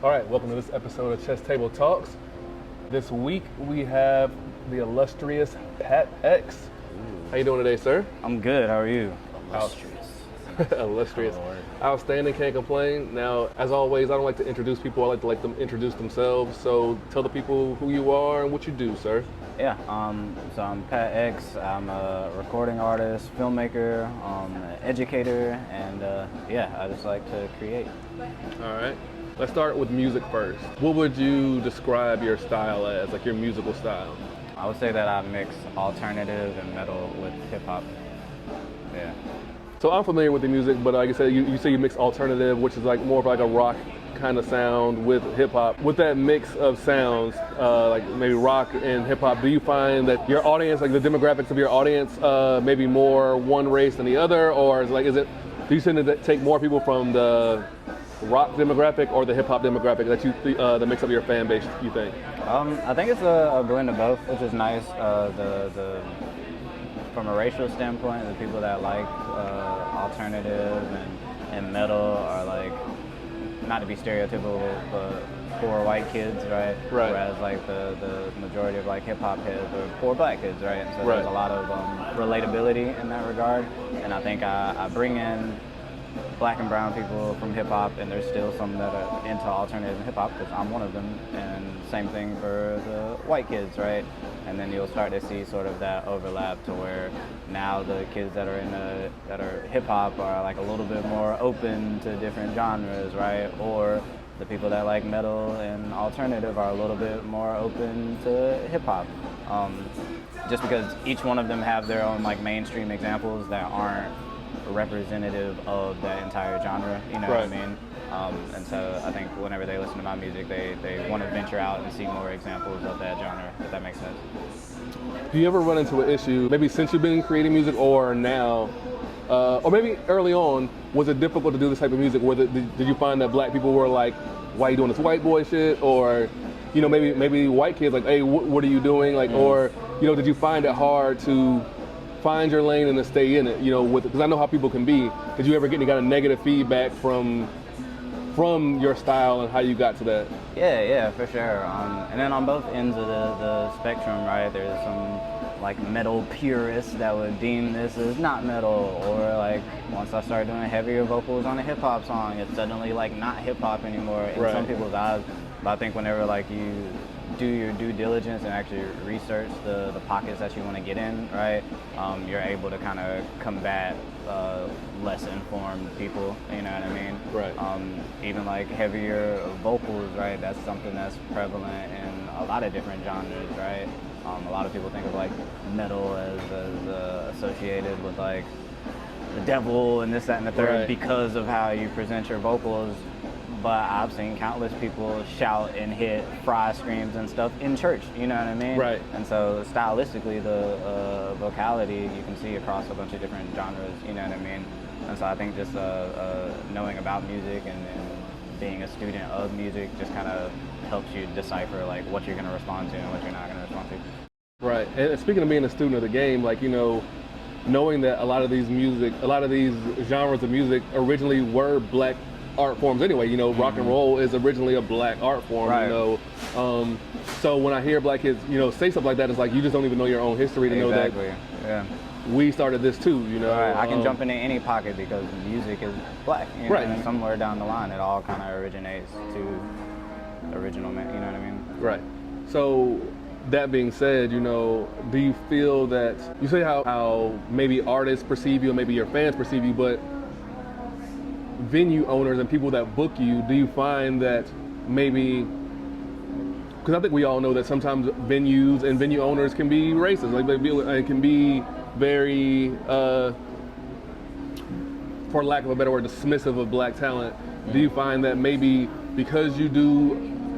All right, welcome to this episode of Chess Table Talks. This week we have the illustrious PATx. How you doing today, sir? I'm good. How are you? Illustrious. Outstanding, can't complain. Now, as always, I don't like to introduce people. I like to let them introduce themselves. So tell the people who you are and what you do, sir. Yeah, so I'm PATx. I'm a recording artist, filmmaker, educator, and I just like to create. All right. Let's start with music first. What would you describe your style as, like your musical style? I would say that I mix alternative and metal with hip hop. Yeah. So I'm familiar with the music, but like I said, you say you mix alternative, which is like more of like a rock kind of sound with hip hop. With that mix of sounds, like maybe rock and hip hop, do you find that your audience, like the demographics of your audience, maybe more one race than the other, or do you tend to take more people from the rock demographic or the hip hop demographic that makes up your fan base, you think? I think it's a blend of both, which is nice. From a racial standpoint, the people that like alternative and metal are like, not to be stereotypical, but poor white kids, right? Right. Whereas like the majority of like hip hop heads are poor black kids, right? And so Right. there's a lot of relatability in that regard. And I think I bring in black and brown people from hip hop, and there's still some that are into alternative and hip hop, because I'm one of them. And same thing for the white kids, right? And then you'll start to see sort of that overlap to where now the kids that are hip hop are like a little bit more open to different genres, right? Or the people that like metal and alternative are a little bit more open to hip hop. Just because each one of them have their own like mainstream examples that aren't representative of that entire genre, you know Right. what I mean? And so I think whenever they listen to my music, they want to venture out and see more examples of that genre, if that makes sense. Do you ever run into an issue, maybe since you've been creating music or now, or maybe early on, was it difficult to do this type of music? Did you find that black people were like, why are you doing this white boy shit? Or, you know, maybe white kids like, hey, what are you doing? Like, or, you know, did you find it hard to find your lane and to stay in it, you know, because I know how people can be. Did you ever get any kind of negative feedback from your style and how you got to that? Yeah, for sure. And then on both ends of the spectrum, right, there's some like metal purists that would deem this as not metal, or like once I started doing heavier vocals on a hip hop song, it's suddenly like not hip hop anymore in Right. some people's eyes. But I think whenever like you do your due diligence and actually research the pockets that you want to get in, right, you're able to kind of combat less informed people, you know what I mean? Right. Even like heavier vocals, right, that's something that's prevalent in a lot of different genres, right? A lot of people think of like metal as associated with like the devil and this, that, and the third, Right. because of how you present your vocals. But I've seen countless people shout and hit fry screams and stuff in church, you know what I mean? Right. And so stylistically, the vocality you can see across a bunch of different genres, you know what I mean? And so I think just knowing about music and being a student of music just kind of helps you decipher like what you're going to respond to and what you're not going to respond to. Right. And speaking of being a student of the game, like, you know, knowing that a lot of these genres of music originally were black art forms anyway, you know, rock and roll is originally a black art form, Right. you know. So when I hear black kids, you know, say stuff like that, it's like you just don't even know your own history to know that Yeah. we started this too, you know. Right. I can jump into any pocket because music is black. You know? Right. And somewhere down the line, it all kind of originates to the original man. You know what I mean? Right. So that being said, you know, do you feel that you say how maybe artists perceive you and maybe your fans perceive you, but venue owners and people that book you, do you find that maybe, because I think we all know that sometimes venues and venue owners can be racist, like it can be very, for lack of a better word, dismissive of black talent. Do you find that maybe because you do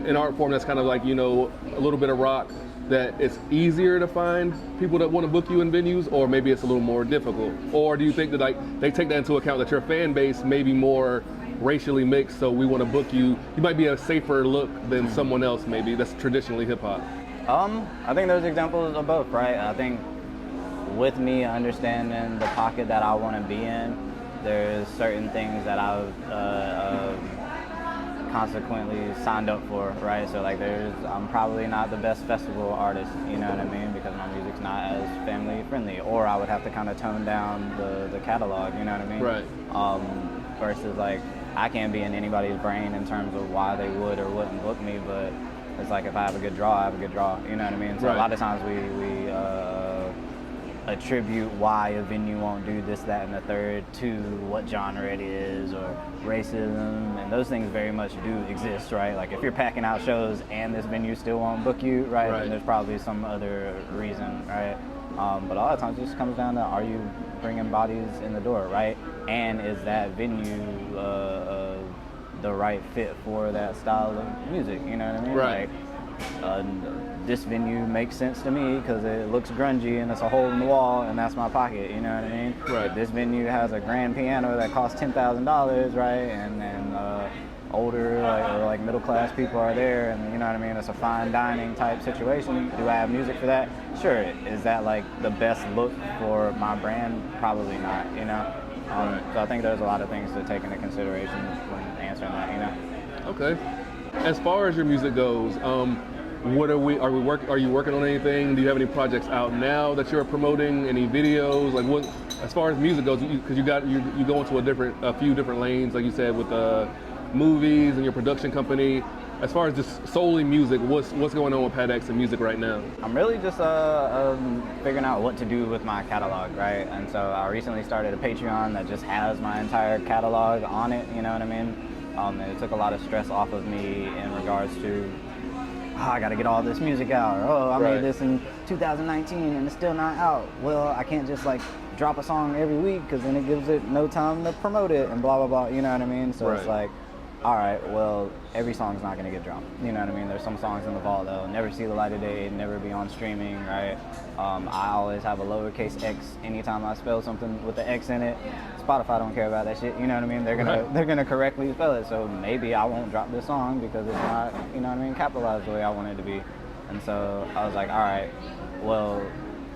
an art form that's kind of like, you know, a little bit of rock, that it's easier to find people that want to book you in venues, or maybe it's a little more difficult? Or do you think that like they take that into account, that your fan base may be more racially mixed, so we want to book you, you might be a safer look than someone else maybe that's traditionally hip hop? I think there's examples of both, right? I think with me understanding the pocket that I want to be in, there's certain things that I've consequently signed up for, right? So like I'm probably not the best festival artist, you know what I mean? Because my music's not as family friendly, or I would have to kind of tone down the catalog, you know what I mean? Right. Versus like, I can't be in anybody's brain in terms of why they would or wouldn't book me, but it's like if I have a good draw, I have a good draw, you know what I mean? So right. A lot of times we attribute why a venue won't do this, that, and the third to what genre it is or racism, and those things very much do exist, right? Like if you're packing out shows and this venue still won't book you, right, then there's probably some other reason, right? But a lot of times it just comes down to, are you bringing bodies in the door, right? And is that venue the right fit for that style of music, you know what I mean? Right. Like, this venue makes sense to me because it looks grungy and it's a hole in the wall and that's my pocket, you know what I mean? Right. This venue has a grand piano that costs $10,000, right? And then older or middle class people are there, and you know what I mean? It's a fine dining type situation. Do I have music for that? Sure. Is that like the best look for my brand? Probably not, you know? So I think there's a lot of things to take into consideration when answering that, you know? Okay. As far as your music goes, are you working on anything? Do you have any projects out now that you're promoting? Any videos? Like what, as far as music goes, because you go into a few different lanes, like you said, with movies and your production company. As far as just solely music, what's going on with PATx and music right now? I'm really just figuring out what to do with my catalog, right? And so I recently started a Patreon that just has my entire catalog on it, you know what I mean? And it took a lot of stress off of me in regards to, I gotta get all this music out, or I made this in 2019 and it's still not out. Well, I can't just like drop a song every week because then it gives it no time to promote it and blah, blah, blah, you know what I mean? So it's like, all right, well, every song's not gonna get dropped, you know what I mean? There's some songs in the vault that'll never see the light of day, never be on streaming, right? I always have a lowercase x anytime I spell something with the X in it. Spotify don't care about that shit, you know what I mean? They're gonna correctly spell it, so maybe I won't drop this song because it's not, you know what I mean, capitalized the way I want it to be. And so I was like, all right, well,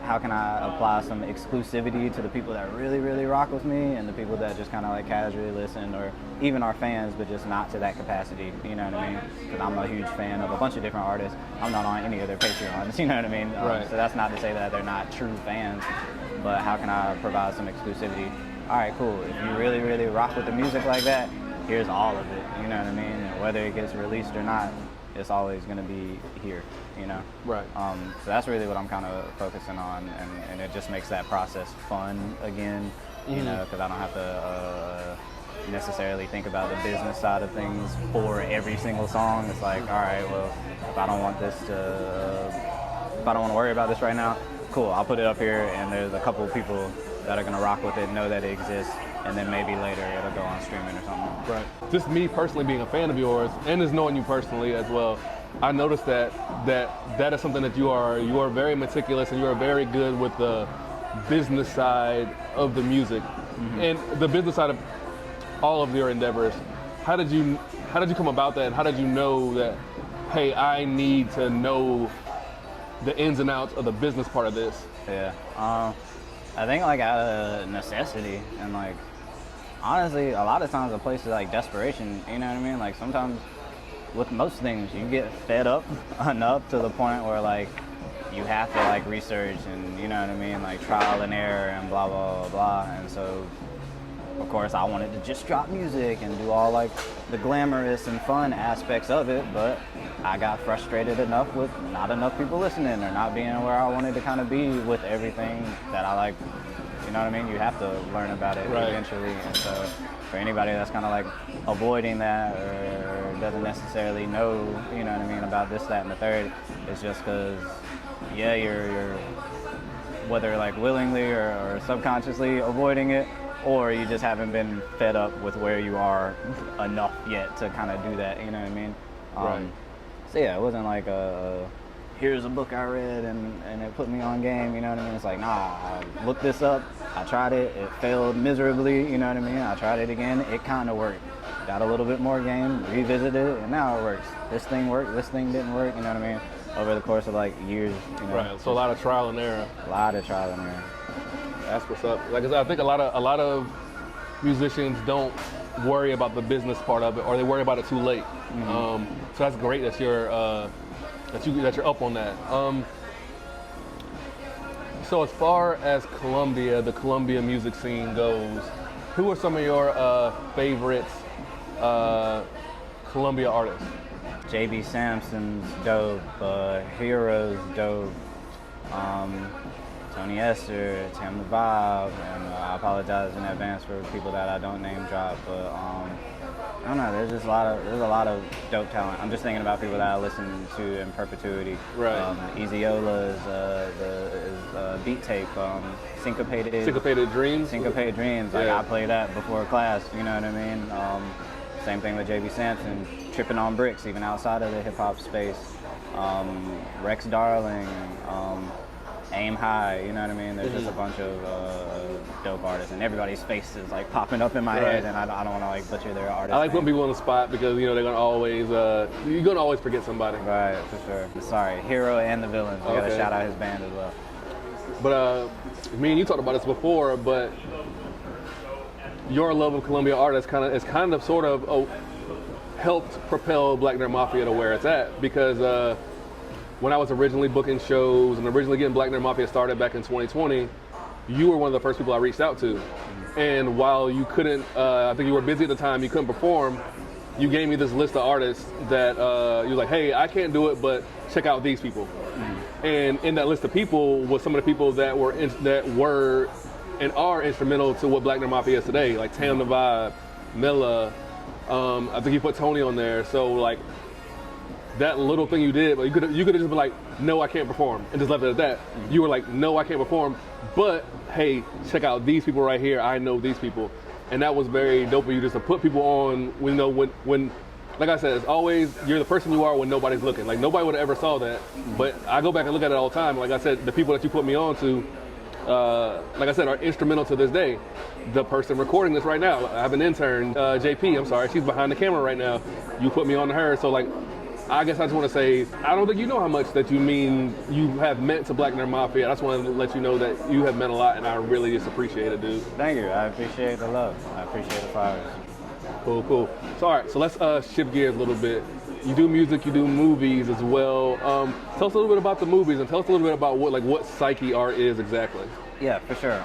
how can I apply some exclusivity to the people that really, really rock with me and the people that just kind of like casually listen, or even our fans, but just not to that capacity, you know what I mean? Because I'm a huge fan of a bunch of different artists. I'm not on any of their Patreons, you know what I mean? So that's not to say that they're not true fans, but how can I provide some exclusivity? All right, cool. If you really, really rock with the music like that, here's all of it, you know what I mean? And whether it gets released or not, it's always going to be here, you know? So that's really what I'm kind of focusing on, and it just makes that process fun again, you know, because I don't have to necessarily think about the business side of things for every single song. It's like, all right, well, if I don't want to worry about this right now, cool, I'll put it up here, and there's a couple of people that are going to rock with it, know that it exists, and then maybe later it'll go on streaming or something. Right. Just me personally being a fan of yours, and just knowing you personally as well, I noticed that is something that you are very meticulous, and you are very good with the business side of the music, and the business side of all of your endeavors. How did you come about that? How did you know that, hey, I need to know the ins and outs of the business part of this? Yeah. I think like out of necessity, and like honestly, a lot of times a place is like desperation, you know what I mean? Like sometimes with most things you get fed up enough to the point where like you have to like research and, you know what I mean, like trial and error and blah blah blah blah. And so of course I wanted to just drop music and do all like the glamorous and fun aspects of it, but I got frustrated enough with not enough people listening or not being where I wanted to kind of be with everything that I like. You know what I mean? You have to learn about it eventually. And so for anybody that's kind of like avoiding that or doesn't necessarily know, you know what I mean, about this, that, and the third, it's just because, yeah, you're whether like willingly or subconsciously avoiding it, or you just haven't been fed up with where you are enough yet to kind of do that, you know what I mean? So yeah, it wasn't like here's a book I read and it put me on game, you know what I mean? It's like, nah, I looked this up, I tried it, it failed miserably, you know what I mean? I tried it again, it kind of worked. Got a little bit more game, revisited it, and now it works. This thing worked, this thing didn't work, you know what I mean? Over the course of like years, you know. Right, so a lot of trial and error. A lot of trial and error. That's what's up. Like I said, I think a lot of musicians don't worry about the business part of it, or they worry about it too late. So that's great that you're that you're up on that. So as far as Colombia, the Colombia music scene goes, who are some of your favorite Colombia artists? JB Sampson's dope, Hero's dope, Tony Esther, Tim the Vibe, and I apologize in advance for people that I don't name drop, but I don't know. There's a lot of dope talent. I'm just thinking about people that I listen to in perpetuity. Right. Easyola's beat tape, Syncopated Dreams. Syncopated Dreams. Like Yeah. I play that before class. You know what I mean? Same thing with JB Sampson, Tripping on Bricks, even outside of the hip hop space. Rex Darling. Aim High, you know what I mean? There's just a bunch of dope artists, and everybody's face is like popping up in my head, and I don't want to like butcher their artist. I like putting name. people on the spot because you know they're gonna always you're gonna always forget somebody. Right, for sure. Sorry, Hero and the Villains. We gotta Okay. shout out his band as well. But me and you talked about this before, but your love of Colombia art has kind of sort of helped propel Black Nerd Mafia to where it's at, because when I was originally booking shows and originally getting Black Nerd Mafia started back in 2020, you were one of the first people I reached out to. And while you couldn't, I think you were busy at the time, you couldn't perform, you gave me this list of artists that you were like, hey, I can't do it, but check out these people. And in that list of people was some of the people that were and are instrumental to what Black Nerd Mafia is today, like Tam the Vibe, Milla, I think you put Tony on there. So like, that little thing you did, but you could have just been like, no, I can't perform, and just left it at that. You were like, no, I can't perform, but hey, check out these people right here. I know these people, and that was very dope of you just to put people on. When like I said, it's always you're the person you are when nobody's looking. Like nobody would have ever saw that, but I go back and look at it all the time. Like I said, the people that you put me on to, like I said, are instrumental to this day. The person recording this right now, I have an intern, JP. I'm sorry, she's behind the camera right now. You put me on to her, so like. I guess I just want to say, I don't think you know how much that you have meant to Black Nerd Mafia. I just want to let you know that you have meant a lot, and I really just appreciate it, dude. Thank you. I appreciate the love. I appreciate the flowers. Cool. So, all right, so let's shift gears a little bit. You do music, you do movies as well. Tell us a little bit about the movies, and tell us a little bit about what psyche art is exactly. Yeah, for sure.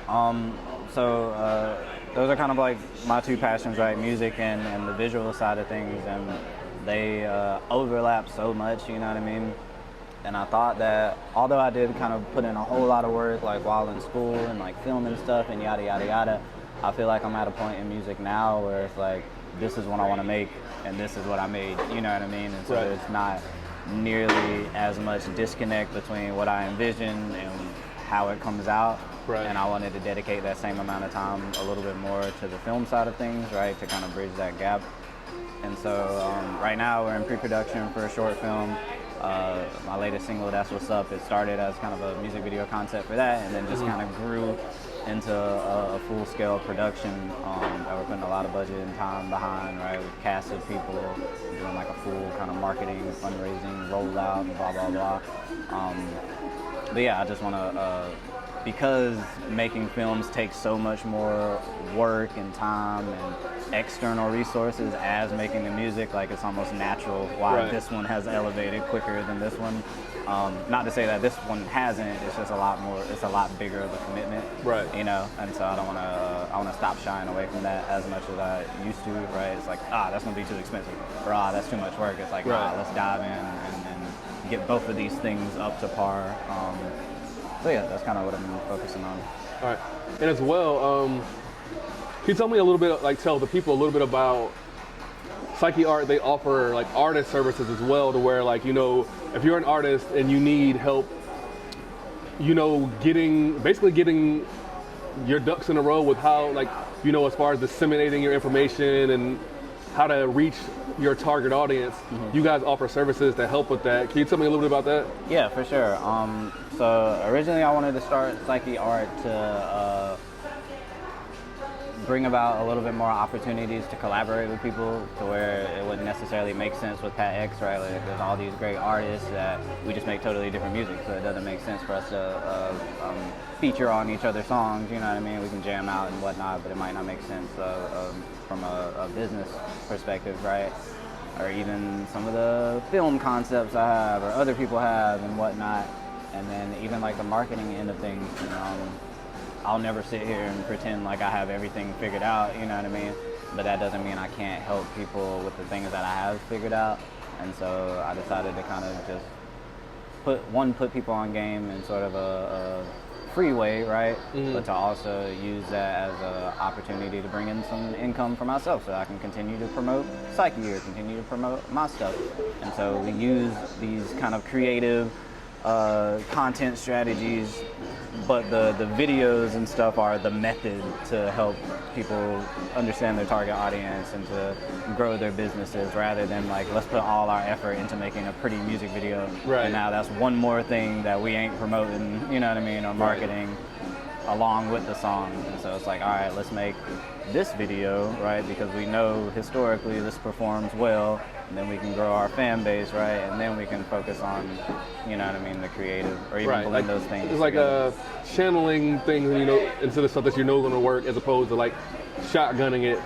Those are kind of like my two passions, right? Music and the visual side of things, and they overlap so much, you know what I mean? And I thought that although I did kind of put in a whole lot of work like while in school and like filming stuff and yada yada yada, I feel like I'm at a point in music now where it's like, this is what I want to make and this is what I made, you know what I mean? And so Right. there's not nearly as much disconnect between what I envision and how it comes out. Right. And I wanted to dedicate that same amount of time a little bit more to the film side of things, right, to kind of bridge that gap. And so right now we're in pre-production for a short film. My latest single, That's What's Up, it started as kind of a music video concept for that, and then just kind of grew into a full-scale production that we're putting a lot of budget and time behind, right, with cast of people, doing like a full kind of marketing, fundraising, rollout, and blah, blah, blah. But yeah, I just want to, because making films takes so much more work and time and external resources as making the music, like it's almost natural why Right. this one has elevated quicker than this one. Not to say that this one hasn't, it's just it's a lot bigger of a commitment, Right. you know, and so I want to stop shying away from that as much as I used to, right? It's like, that's gonna be too expensive, or that's too much work. It's like, Right. let's dive in and get both of these things up to par. So yeah, that's kind of what I'm focusing on. All right, and as well, can you tell me a little bit, like tell the people a little bit about Psyche Art? They offer like artist services as well, to where like, you know, if you're an artist and you need help, you know, getting your ducks in a row with how, like, you know, as far as disseminating your information and how to reach your target audience, you guys offer services that help with that. Can you tell me a little bit about that? Yeah, for sure. So originally I wanted to start Psyche Art to bring about a little bit more opportunities to collaborate with people, to where it wouldn't necessarily make sense with PATx, right? Like, there's all these great artists that we just make totally different music, so it doesn't make sense for us to feature on each other's songs, you know what I mean? We can jam out and whatnot, but it might not make sense. So from a business perspective, right? Or even some of the film concepts I have or other people have and whatnot. And then even like the marketing end of things. I'll never sit here and pretend like I have everything figured out, you know what I mean? But that doesn't mean I can't help people with the things that I have figured out. And so I decided to kind of just put people on game in sort of a free way, right? But to also use that as an opportunity to bring in some income for myself so I can continue to promote Psyche or continue to promote my stuff. And so we use these kind of creative content strategies, but the videos and stuff are the method to help people understand their target audience and to grow their businesses, rather than like, let's put all our effort into making a pretty music video. Right. And now that's one more thing that we ain't promoting, you know what I mean, or marketing along with the song. And so it's like, all right, let's make this video, right? Because we know historically this performs well, and then we can grow our fan base, right? And then we can focus on, you know what I mean, the creative, or even blend those things. It's like channeling things, into the stuff that you know is going to work, as opposed to like shotgunning it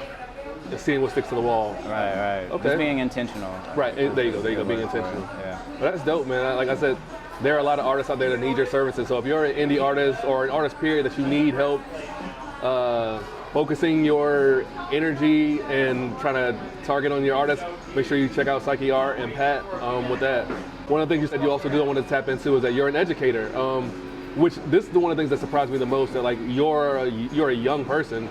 and seeing what sticks to the wall. Right. Okay. Just being intentional. Right. There you go. Being intentional. Yeah. Well, that's dope, man. Like I said, there are a lot of artists out there that need your services. So if you're an indie artist or an artist period that you need help focusing your energy and trying to target on your artists, make sure you check out Psyche Art and Pat with that. One of the things you said you also do I want to tap into is that you're an educator, which this is one of the things that surprised me the most, that like you're a young person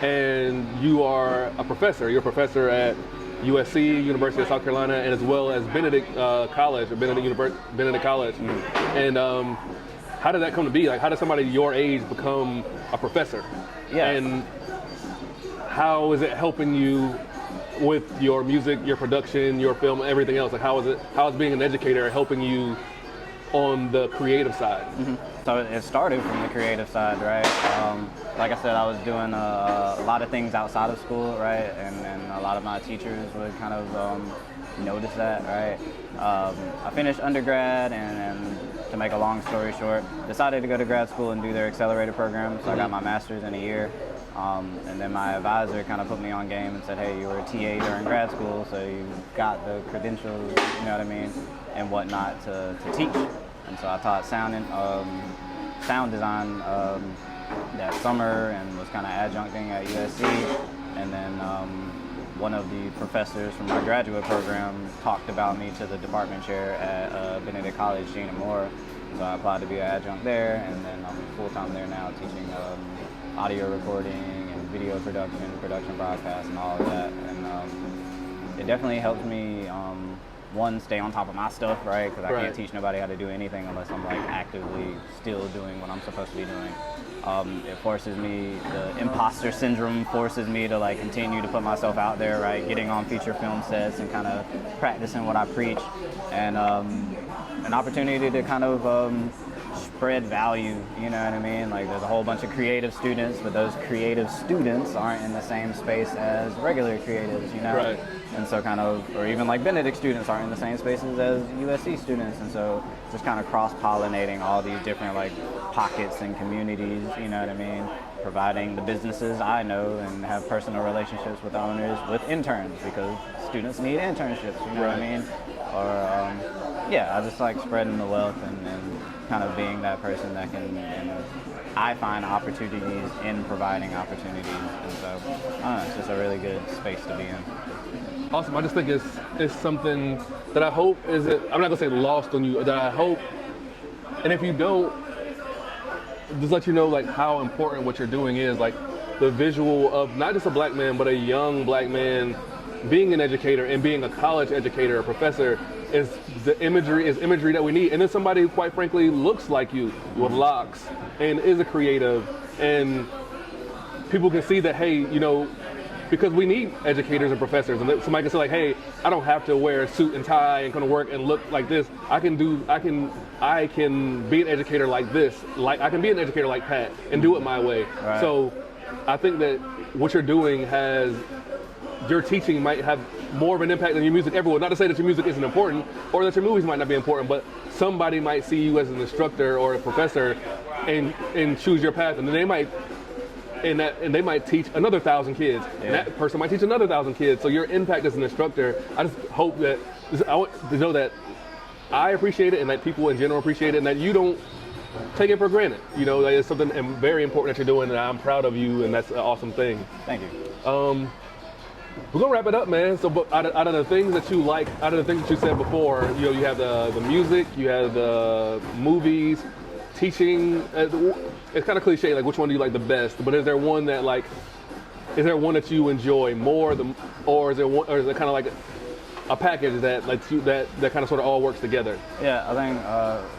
and you are a professor. You're a professor at USC, University of South Carolina, and as well as Benedict College, or Benedict College. And how did that come to be? Like, how did somebody your age become a professor? Yeah. And how is it helping you with your music, your production, your film, everything else? Like, how is being an educator helping you on the creative side? So it started from the creative side, right? Like I said, I was doing a lot of things outside of school, right? And a lot of my teachers would kind of notice that, right? I finished undergrad, and to make a long story short, decided to go to grad school and do their accelerator program. So I got my master's in a year. And then my advisor kind of put me on game and said, hey, you were a TA during grad school, so you got the credentials, you know what I mean, and whatnot to teach. And so I taught sound design that summer and was kind of adjuncting at USC. And then one of the professors from my graduate program talked about me to the department chair at Benedict College, Gina Moore. So I applied to be an adjunct there, and then I'm full-time there now teaching audio recording and video production broadcast and all of that. And it definitely helps me, one, stay on top of my stuff, right? Because I can't teach nobody how to do anything unless I'm like actively still doing what I'm supposed to be doing. It forces me, the imposter syndrome forces me to like continue to put myself out there, right? Getting on feature film sets and kind of practicing what I preach, and an opportunity to kind of spread value, you know what I mean? Like, there's a whole bunch of creative students, but those creative students aren't in the same space as regular creatives, you know? Right. And so kind of, or even like Benedict students aren't in the same spaces as USC students, and so just kind of cross-pollinating all these different like pockets and communities, you know what I mean? Providing the businesses I know and have personal relationships with owners with interns, because students need internships, you know what I mean? Or, I just like spreading the wealth and kind of being that person that can, I find opportunities in providing opportunities, and so it's just a really good space to be in. Awesome. I just think it's something that I hope I'm not gonna say lost on you, that I hope, and if you don't, just let you know like how important what you're doing is, like the visual of not just a black man, but a young black man being an educator and being a college educator, a professor, is imagery that we need. And then somebody who quite frankly looks like you with locks and is a creative, and people can see that, hey, because we need educators and professors, and somebody can say like, hey, I don't have to wear a suit and tie and come to work and look like this. I can be an educator like this. Like, I can be an educator like Pat and do it my way. Right. So I think that what you're doing your teaching might have more of an impact than your music ever will. Not to say that your music isn't important or that your movies might not be important, but somebody might see you as an instructor or a professor and choose your path, and then they might and they might teach another 1,000 kids, and that person might teach another 1,000 kids. So your impact as an instructor, I just hope that I want to know that I appreciate it, and that people in general appreciate it, and that you don't take it for granted. You know, like it's something very important that you're doing, and I'm proud of you, and that's an awesome thing. Thank you. We're gonna wrap it up, man. So, but out of the things that you like, out of the things that you said before, you know, you have the music, you have the movies, teaching. It's kind of cliche, like which one do you like the best? But is there one that that you enjoy more, or is it kind of like a package that that kind of sort of all works together? Yeah, I think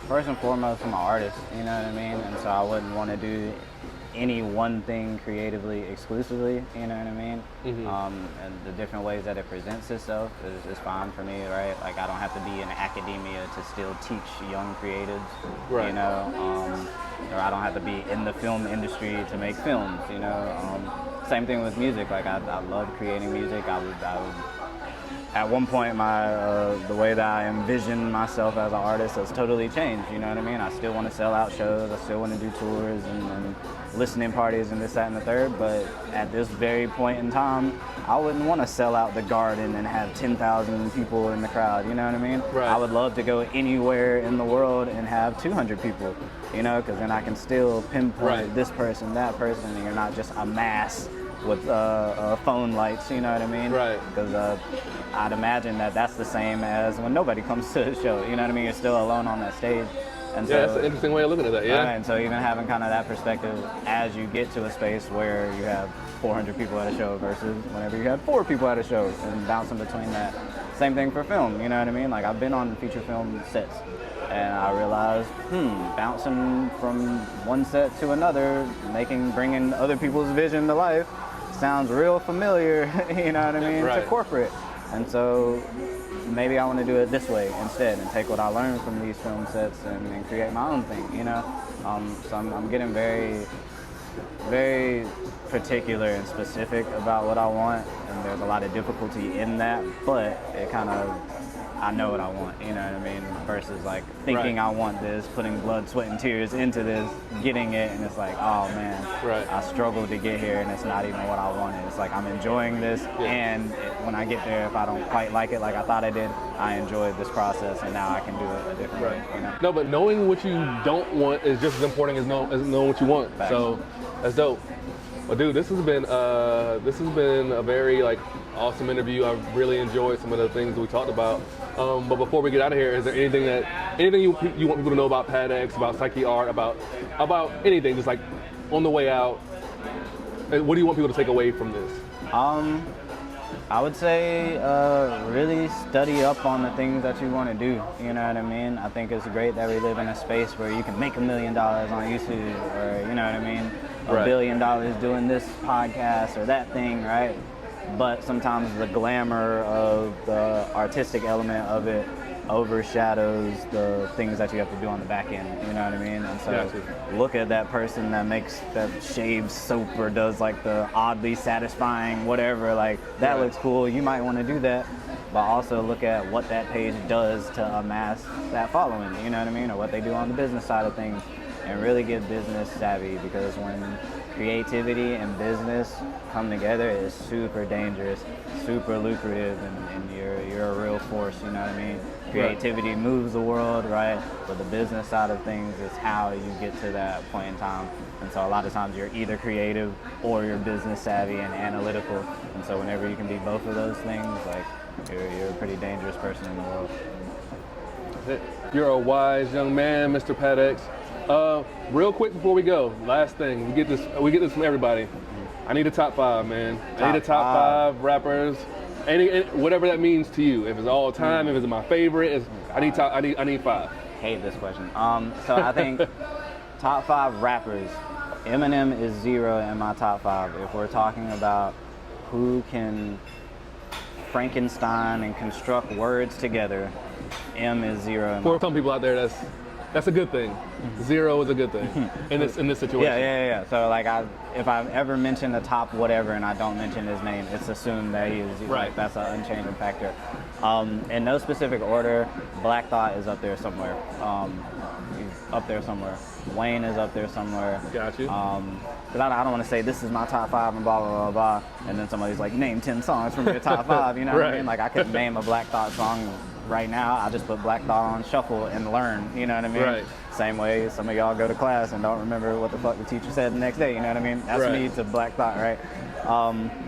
first and foremost, I'm an artist. You know what I mean, and so I wouldn't want to do any one thing creatively exclusively, you know what I mean? And the different ways that it presents itself is fine for me, right? Like I don't have to be in academia to still teach young creatives, right. You know, or I don't have to be in the film industry to make films, you know? Same thing with music, like I love creating music. I would at one point, the way that I envision myself as an artist has totally changed, you know what I mean? I still want to sell out shows, I still want to do tours and listening parties and this, that, and the third, but at this very point in time, I wouldn't want to sell out the Garden and have 10,000 people in the crowd, you know what I mean? Right. I would love to go anywhere in the world and have 200 people, you know, because then I can still pinpoint this person, that person, and you're not just a mass with phone lights, you know what I mean? Right. Because I'd imagine that that's the same as when nobody comes to the show, you know what I mean? You're still alone on that stage. And so, that's an interesting way of looking at that, yeah. And so even having kind of that perspective as you get to a space where you have 400 people at a show versus whenever you had 4 people at a show and bouncing between that. Same thing for film, you know what I mean? Like I've been on feature film sets and I realized, bouncing from one set to another, bringing other people's vision to life, sounds real familiar, you know what I mean, to corporate. And so maybe I want to do it this way instead and take what I learned from these film sets and create my own thing, you know? So I'm getting very, very particular and specific about what I want, and there's a lot of difficulty in that, but it kind of, I know what I want, you know what I mean? Versus like thinking I want this, putting blood, sweat, and tears into this, getting it, and it's like, oh man, I struggled to get here, and it's not even what I wanted. It's like I'm enjoying this, and when I get there, if I don't quite like it like I thought I did, I enjoyed this process, and now I can do it a different way. You know? No, but knowing what you don't want is just as important as knowing what you want. Fact. So that's dope. Well, dude, this has been a very awesome interview. I've really enjoyed some of the things we talked about. But before we get out of here, is there anything you want people to know about PATx, about Psyche Art, about anything, just like on the way out? What do you want people to take away from this? I would say really study up on the things that you want to do. You know what I mean? I think it's great that we live in a space where you can make $1 million on YouTube, or you know what I mean, $1 billion doing this podcast or that thing, right? But sometimes the glamour of the artistic element of it overshadows the things that you have to do on the back end, you know what I mean? And so look at that person that shaves soap or does like the oddly satisfying whatever, like that looks cool, you might want to do that, but also look at what that page does to amass that following, you know what I mean? Or what they do on the business side of things, and really get business savvy, because when creativity and business come together, it's super dangerous, super lucrative, and you're a real force, you know what I mean? Creativity moves the world, right? But the business side of things is how you get to that point in time. And so a lot of times you're either creative or you're business savvy and analytical. And so whenever you can be both of those things, like you're a pretty dangerous person in the world. You're a wise young man, Mr. PATx. Real quick before we go, last thing, we get this from everybody. I need a top 5, man. I need a top 5 rappers. Any whatever that means to you. If it's all time, if it's my favorite, I need 5. Hate this question. So I think top 5 rappers. Eminem is 0 in my top 5. If we're talking about who can Frankenstein and construct words together, M is 0. For some people out there, that's a good thing. 0 is a good thing in this situation. Yeah. So like if I ever mention the top whatever and I don't mention his name, it's assumed that he is like, that's an unchanging factor. In no specific order, Black Thought is up there somewhere. He's up there somewhere. Wayne is up there somewhere. Got you. Because I don't want to say this is my top 5 and blah, blah, blah, blah. And then somebody's like, name 10 songs from your top 5, you know what I mean? Like, I could name a Black Thought song right now. I just put Black Thought on shuffle and learn, you know what I mean? Right. Same way some of y'all go to class and don't remember what the fuck the teacher said the next day, you know what I mean? That's me to Black Thought, right?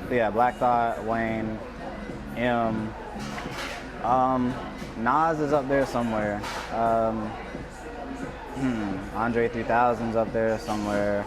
Yeah, Black Thought, Wayne, M. Nas is up there somewhere. Andre 3000's up there somewhere.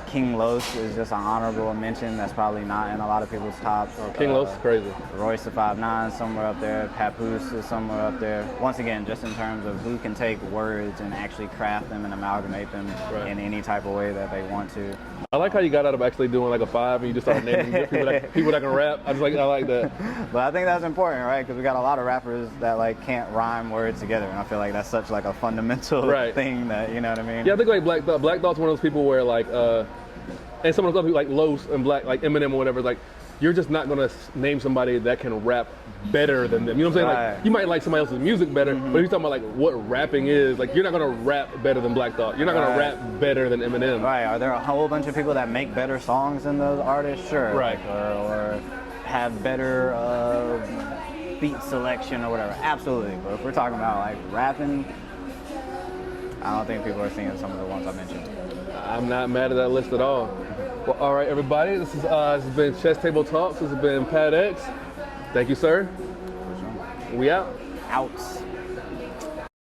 King Los is just an honorable mention. That's probably not in a lot of people's top. King Los is crazy. Royce the 5'9" somewhere up there. Papoose is somewhere up there. Once again, just in terms of who can take words and actually craft them and amalgamate them in any type of way that they want to. I like how you got out of actually doing like a 5 and you just started naming people that can rap. I like that. But I think that's important, right? Because we got a lot of rappers that like can't rhyme words together, and I feel like that's such like a fundamental thing that, you know what I mean? Yeah, I think like Black Thought's one of those people where like, and some of those other people like Los and Black, like Eminem or whatever, like you're just not gonna name somebody that can rap better than them. You know what I'm saying? Like you might like somebody else's music better, but if you're talking about like what rapping is, like you're not gonna rap better than Black Thought. You're not gonna rap better than Eminem. Right? Are there a whole bunch of people that make better songs than those artists? Sure. Right. Like, or have better beat selection or whatever. Absolutely. But if we're talking about like rapping, I don't think people are seeing some of the ones I mentioned. I'm not mad at that list at all. Well, all right, everybody. This has been Chess Table Talks. This has been PATx. Thank you, sir. We out. Out.